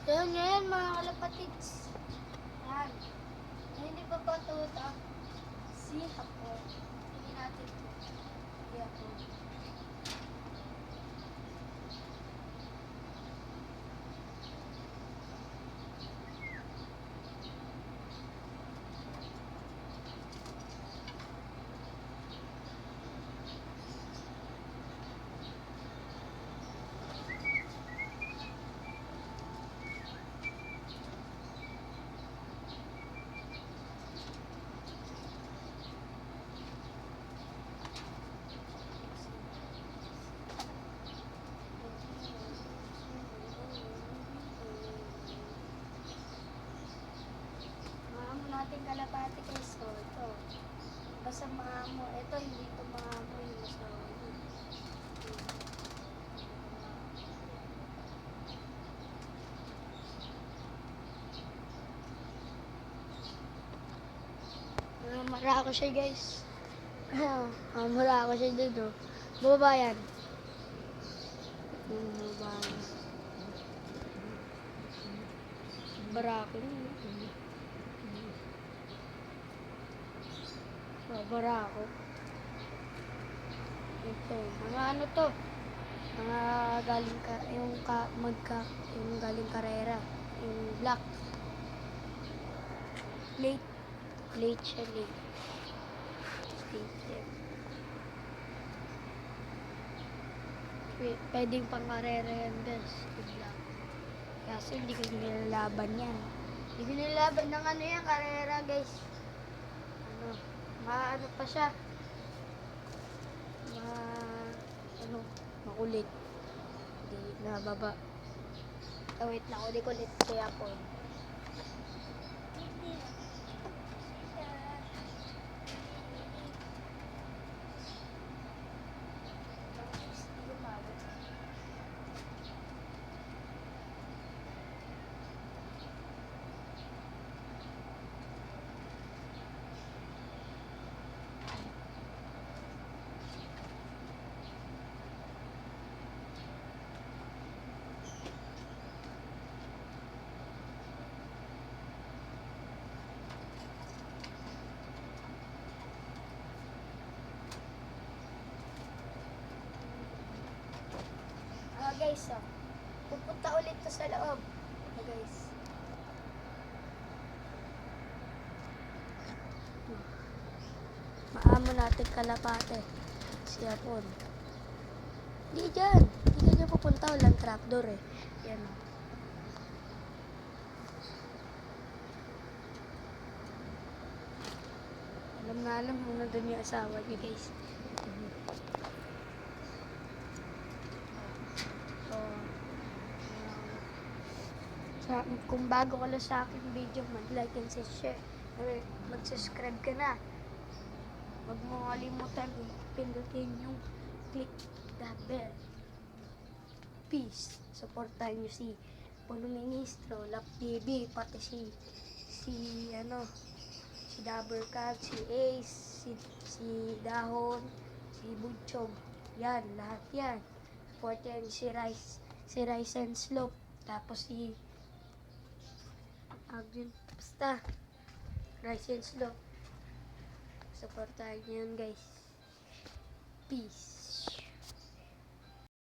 Yan, yan, mga kalapatids. Yan. Hindi pa pa ito ito. Si Hapon. Hindi natin ito. Si Hapon. Maamo natin kalapati guys. So, ito. Basta maamo. Ito, hindi ito maamo yung masawa. Mara ako siya guys. Mara ako siya dito. Baba yan. Baba. Barako. Barako. Ito. Mga ano to? Mga galing ka, yung galing karera. Yung black. Late. Late siya, late. Pwedeng pang-karera yan, guys. Black. Kasi hindi ko nilalaban yan. Hindi ko nilalaban ng ano yan, karera, guys. Ano, maano pa siya. Makulit. Hindi nababa. Wait na, ulit kaya po. Guys, pupunta ulit to sa loob. Guys. Maamo natin kalapate. Si Hapon. Hindi dyan. Hindi dyan pupunta. Walang trapdoor eh. Yan. Alam na alam kung nandun yung asawa niya guys. Kung bago ka lang sa aking video, mag-like and share. Mag-subscribe ka na. Huwag mo kalimutan pindutin yung click that bell. Peace. Supportahan nyo si Puno Ministro, Lap TV, pati si Dabercab, si Ace, si Dahon, si Butchog. Yan, lahat yan. Supportahan si Rice and Slope. Tapos si basta Rice and Slope. Supportahan nyo yun guys. Peace.